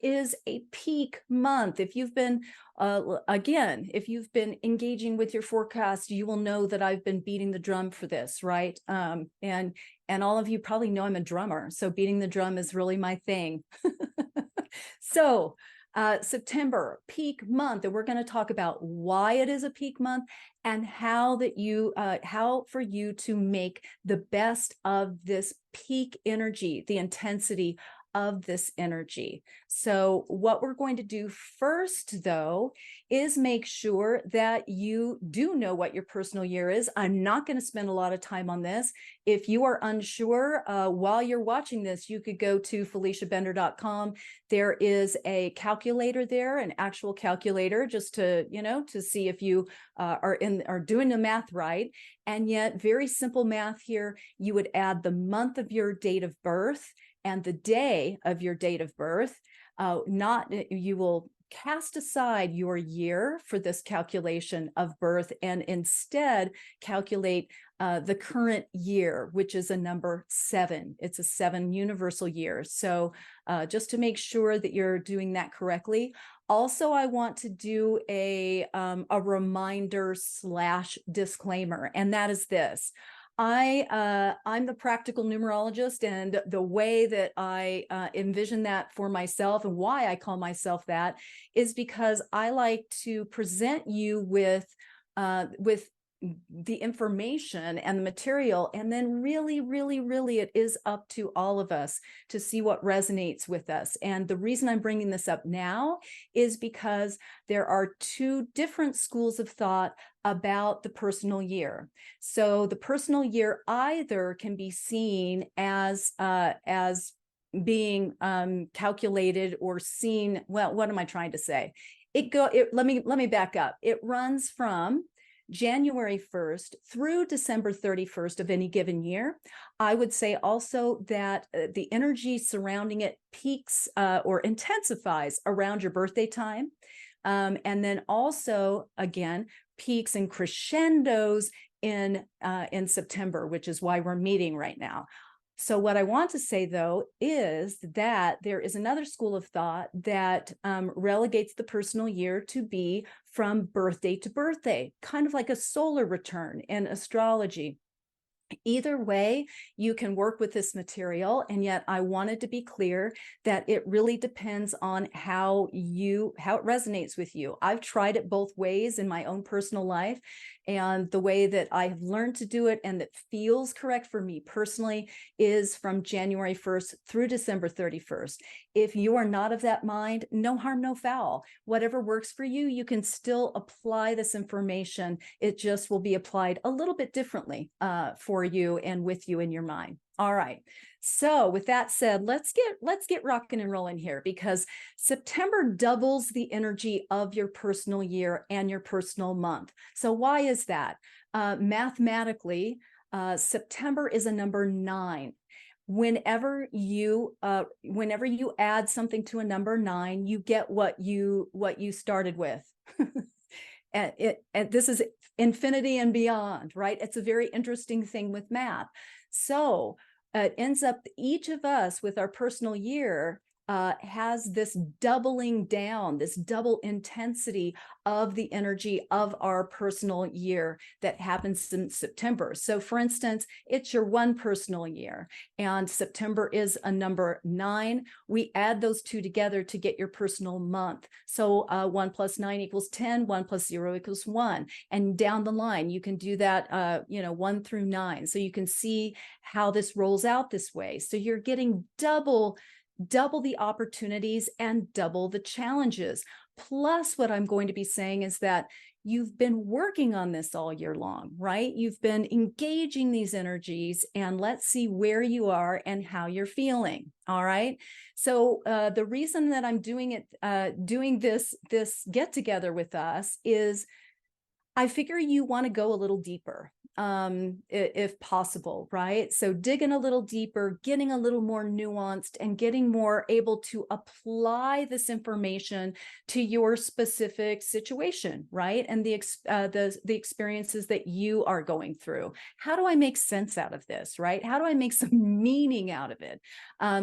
is a peak month. If you've been, again, if you've been engaging with your forecast, you will know that I've been beating the drum for this, right? And all of you probably know I'm a drummer, so beating the drum is really my thing. So September, peak month, and we're going to talk about why it is a peak month and how for you to make the best of this peak energy, the intensity of this energy. So what we're going to do first, though, is make sure that you do know what your personal year is. I'm not going to spend a lot of time on this. If you are unsure, while you're watching this, you could go to FeliciaBender.com. There is a calculator there, an actual calculator, just to, to see if you are doing the math right. And yet, very simple math here. You would add the month of your date of birth and the day of your date of birth. You will cast aside your year for this calculation of birth and instead calculate the current year, which is a number 7. It's a 7 universal year. So just to make sure that you're doing that correctly. Also, I want to do a reminder / disclaimer, and that is this. I'm the practical numerologist, and the way that I envision that for myself and why I call myself that is because I like to present you with the information and the material, and then really it is up to all of us to see what resonates with us. And the reason I'm bringing this up now is because there are 2 different schools of thought about the personal year. So the personal year either can be seen as being calculated or seen. Well, what am I trying to say? Let me back up. It runs from January 1st through December 31st of any given year. I would say also that the energy surrounding it peaks or intensifies around your birthday time. And then also, again, peaks and crescendos in September, which is why we're meeting right now. So what I want to say, though, is that there is another school of thought that relegates the personal year to be from birthday to birthday, kind of like a solar return in astrology. Either way, you can work with this material, and yet I wanted to be clear that it really depends on how it resonates with you. I've tried it both ways in my own personal life, and the way that I have learned to do it and that feels correct for me personally is from January 1st through December 31st. If you are not of that mind, no harm, no foul. Whatever works for you, you can still apply this information. It just will be applied a little bit differently for you and with you in your mind. All right. So with that said, let's get rocking and rolling here, because September doubles the energy of your personal year and your personal month. So why is that? Mathematically, September is a number 9. Whenever you add something to a number 9, you get what you started with. And this is infinity and beyond, right? It's a very interesting thing with math. So it ends up each of us with our personal year has this doubling down, this double intensity of the energy of our personal year that happens in September. So for instance, it's your one personal year, and September is a number 9. We add those 2 together to get your personal month. So 1 + 9 = 10, 1 + 0 = 1. And down the line, you can do that, 1 through 9. So you can see how this rolls out this way. So you're getting double the opportunities and double the challenges. Plus, what I'm going to be saying is that you've been working on this all year long, right? You've been engaging these energies, and let's see where you are and how you're feeling. All right. So the reason that I'm doing this get together with us is I figure you want to go a little deeper. if possible, right? So digging a little deeper, getting a little more nuanced, and getting more able to apply this information to your specific situation, right? And the experiences that you are going through. How do I make sense out of this, right? How do I make some meaning out of it,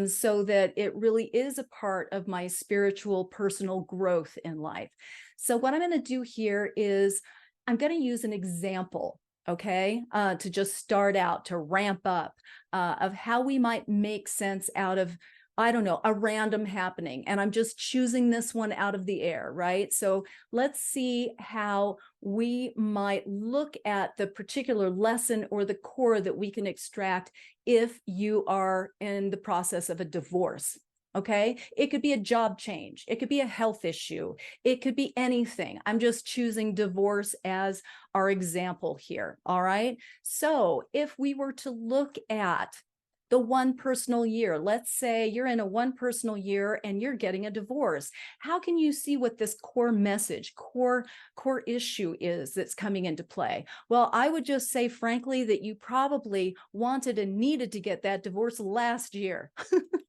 so that it really is a part of my spiritual personal growth in life? So what I'm going to do here is I'm going to use an example, okay, to just start out, to ramp up, of how we might make sense out of, I don't know, a random happening. And I'm just choosing this one out of the air, right? So let's see how we might look at the particular lesson or the core that we can extract if you are in the process of a divorce. Okay, it could be a job change, it could be a health issue, it could be anything. I'm just choosing divorce as our example here. All right. So if we were to look at the one personal year, let's say you're in a one personal year and you're getting a divorce, how can you see what this core message, core issue is that's coming into play? Well, I would just say, frankly, that you probably wanted and needed to get that divorce last year.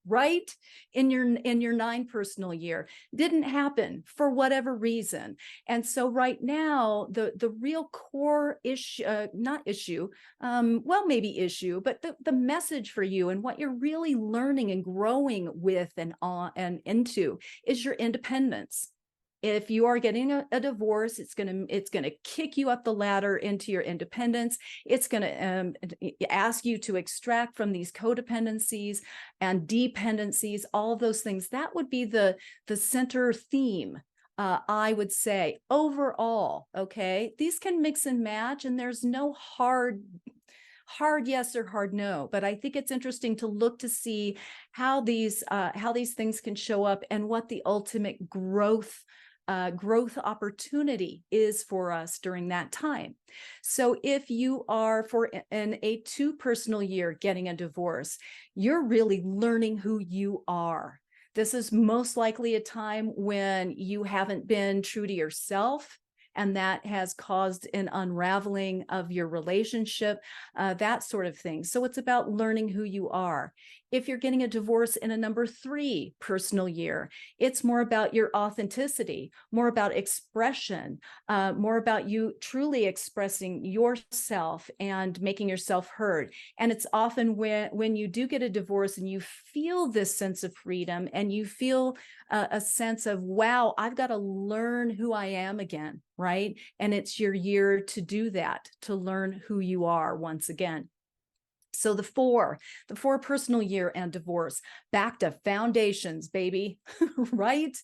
Right? In your 9 personal year. Didn't happen for whatever reason. And so right now, the real core issue, not issue, well, maybe issue, but the message for you and what you're really learning and growing with and on and into is your independence. If you are getting a divorce, it's gonna kick you up the ladder into your independence. It's gonna ask you to extract from these codependencies and dependencies, all of those things. That would be the center theme, I would say, overall. Okay, these can mix and match, and there's no hard yes or hard no, but I think it's interesting to look to see how these things can show up and what the ultimate growth opportunity is for us during that time. So if you are in a 2 personal year getting a divorce, you're really learning who you are. This is most likely a time when you haven't been true to yourself, and that has caused an unraveling of your relationship, that sort of thing. So it's about learning who you are. If you're getting a divorce in a number 3 personal year, it's more about your authenticity, more about expression, more about you truly expressing yourself and making yourself heard. And it's often when you do get a divorce and you feel this sense of freedom and you feel a sense of, wow, I've got to learn who I am again, right? And it's your year to do that, to learn who you are once again. So the 4 personal year and divorce, back to foundations, baby, right?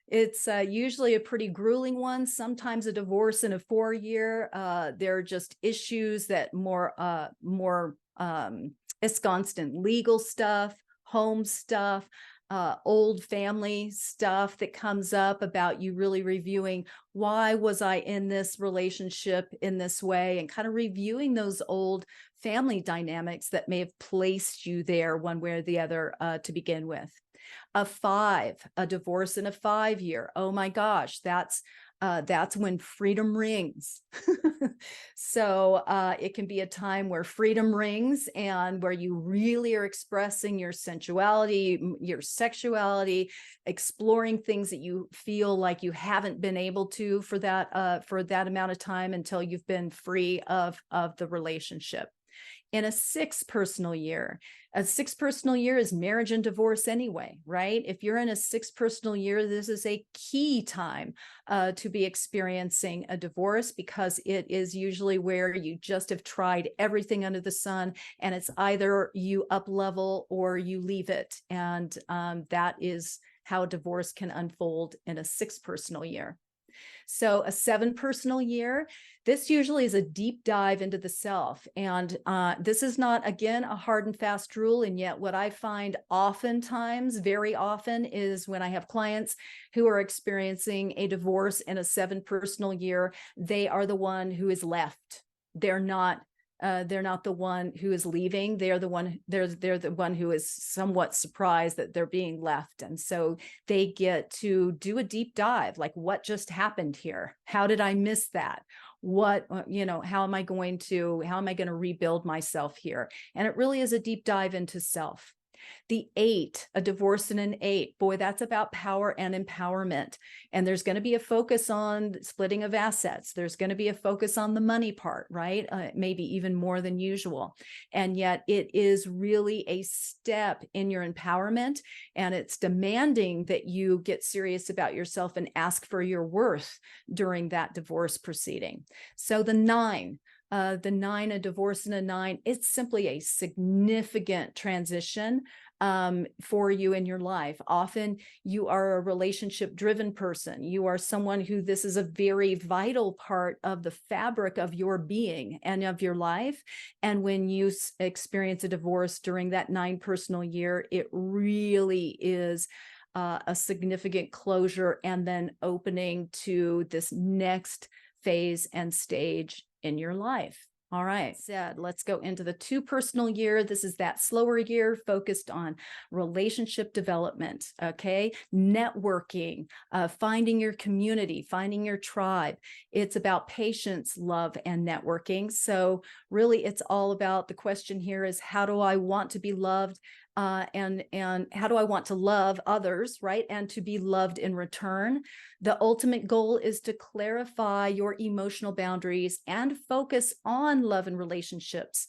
It's usually a pretty grueling one. Sometimes a divorce in a 4 year, there are just issues that more ensconced in legal stuff, home stuff, old family stuff that comes up about you really reviewing, why was I in this relationship in this way, and kind of reviewing those old family dynamics that may have placed you there one way or the other to begin with. A divorce in a 5 year. Oh my gosh, that's when freedom rings. So it can be a time where freedom rings and where you really are expressing your sensuality, your sexuality, exploring things that you feel like you haven't been able to for that amount of time until you've been free of the relationship. In a 6 personal year, a 6 personal year is marriage and divorce anyway, right? If you're in a 6 personal year, this is a key time to be experiencing a divorce, because it is usually where you just have tried everything under the sun, and it's either you up level or you leave it. And that is how divorce can unfold in a 6 personal year. So a 7 personal year, this usually is a deep dive into the self. And this is not, again, a hard and fast rule. And yet what I find oftentimes, very often, is when I have clients who are experiencing a divorce in a 7 personal year, they are the one who is left. They're not the one who is leaving. They're the one who is somewhat surprised that they're being left. And so they get to do a deep dive, like, what just happened here? How did I miss that? what, how am I going to rebuild myself here? And it really is a deep dive into self. The 8, a divorce and an 8, boy, that's about power and empowerment. And there's going to be a focus on splitting of assets. There's going to be a focus on the money part, right? Maybe even more than usual. And yet it is really a step in your empowerment, and it's demanding that you get serious about yourself and ask for your worth during that divorce proceeding. So the 9, a divorce and a 9, it's simply a significant transition for you in your life. Often you are a relationship driven person. You are someone who this is a very vital part of the fabric of your being and of your life. And when you experience a divorce during that 9 personal year, it really is a significant closure and then opening to this next phase and stage in your life. All right, let's go into the 2 personal year. This is that slower year focused on relationship development, okay? Networking, finding your community, finding your tribe. It's about patience, love, and networking. So really it's all about, the question here is, how do I want to be loved? And how do I want to love others, right? And to be loved in return. The ultimate goal is to clarify your emotional boundaries and focus on love and relationships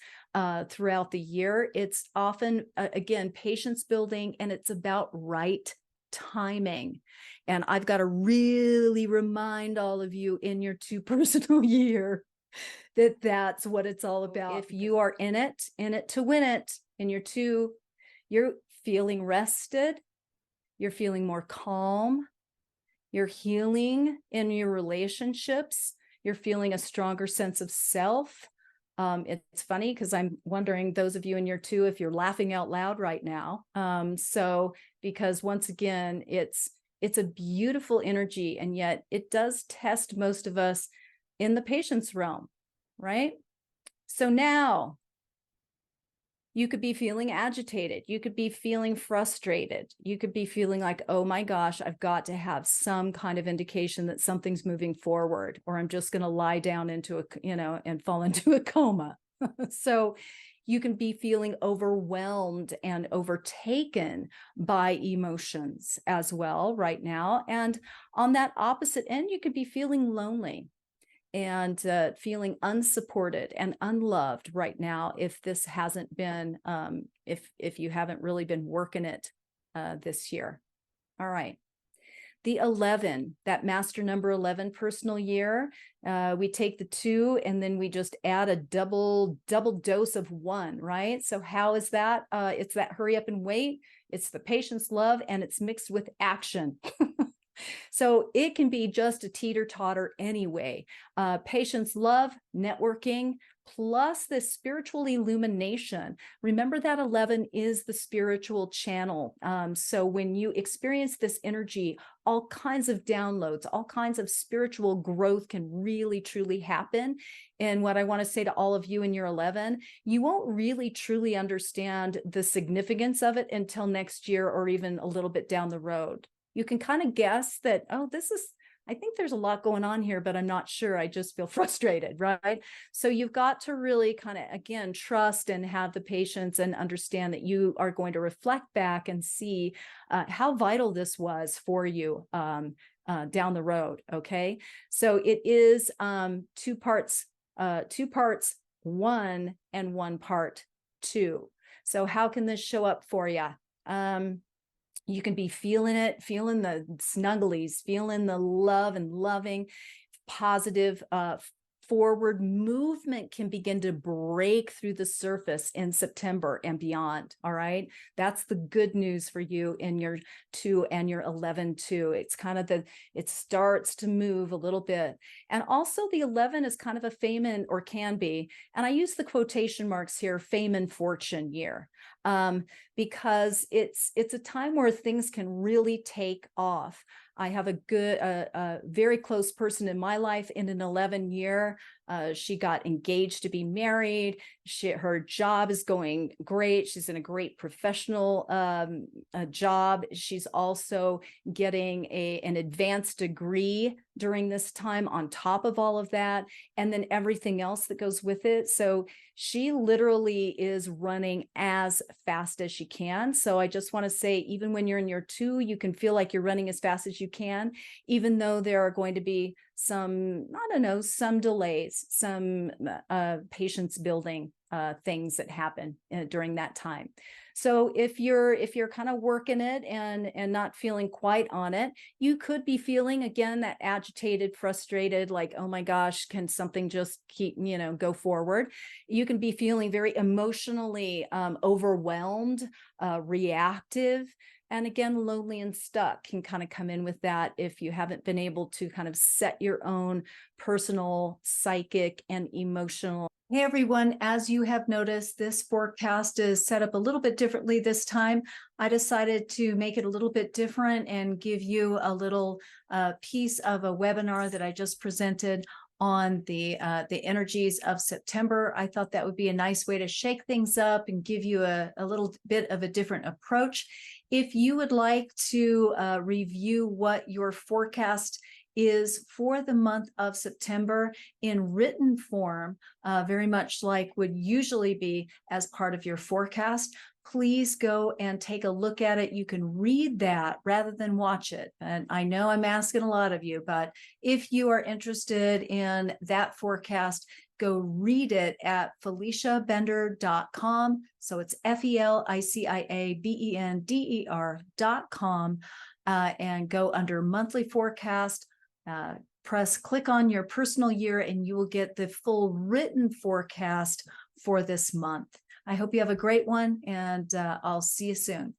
throughout the year. It's often, again, patience building, and it's about right timing. And I've got to really remind all of you in your 2 personal year that that's what it's all about. If you are in it to win it, in your 2, you're feeling rested, you're feeling more calm, you're healing in your relationships, you're feeling a stronger sense of self. It's funny because I'm wondering, those of you in your 2, if you're laughing out loud right now. Because once again, it's a beautiful energy, and yet it does test most of us in the patience realm, right? So now, you could be feeling agitated. You could be feeling frustrated. You could be feeling like, oh my gosh, I've got to have some kind of indication that something's moving forward, or I'm just going to lie down into and fall into a coma. So you can be feeling overwhelmed and overtaken by emotions as well right now. And on that opposite end, you could be feeling lonely and feeling unsupported and unloved right now, if this hasn't been, if you haven't really been working it this year. All right. The 11, that master number 11 personal year, we take the 2 and then we just add a double dose of 1, right? So how is that? It's that hurry up and wait. It's the patience, love, and it's mixed with action. So it can be just a teeter-totter anyway. Patience, love, networking, plus this spiritual illumination. Remember that 11 is the spiritual channel. So when you experience this energy, all kinds of downloads, all kinds of spiritual growth can really, truly happen. And what I want to say to all of you in your 11, you won't really, truly understand the significance of it until next year, or even a little bit down the road. You can kind of guess that, oh, I think there's a lot going on here, but I'm not sure. I just feel frustrated, right? So you've got to really kind of, again, trust and have the patience and understand that you are going to reflect back and see how vital this was for you down the road, okay? So it is 2 parts, 1 and 1 part 2. So how can this show up for you? You can be feeling it, feeling the snugglies, feeling the love and loving, positive forward movement can begin to break through the surface in September and beyond. All right. That's the good news for you in your 2 and your 11 too. It's kind of it starts to move a little bit. And also the 11 is kind of a fame and, or can be, and I use the quotation marks here, fame and fortune year. Because it's a time where things can really take off. I have a very close person in my life in an 11 year. She got engaged to be married. Her job is going great. She's in a great professional job. She's also getting an advanced degree during this time on top of all of that, and then everything else that goes with it. So she literally is running as fast as she can. So I just want to say, even when you're in year 2, you can feel like you're running as fast as you can, even though there are going to be some, I don't know, some delays, some patience building things that happen during that time. So if you're kind of working it and not feeling quite on it, you could be feeling again that agitated, frustrated, like, oh my gosh, can something just keep, go forward? You can be feeling very emotionally overwhelmed, reactive. And again, lonely and stuck can kind of come in with that if you haven't been able to kind of set your own personal, psychic, and emotional. Hey everyone, as you have noticed, this forecast is set up a little bit differently this time. I decided to make it a little bit different and give you a little piece of a webinar that I just presented on the energies of September. I thought that would be a nice way to shake things up and give you a little bit of a different approach. If you would like to review what your forecast is for the month of September in written form, very much like would usually be as part of your forecast, please go and take a look at it. You can read that rather than watch it. And I know I'm asking a lot of you, but if you are interested in that forecast, go read it at FeliciaBender.com. So it's FeliciaBender.com, and go under monthly forecast. Click on your personal year and you will get the full written forecast for this month. I hope you have a great one, and I'll see you soon.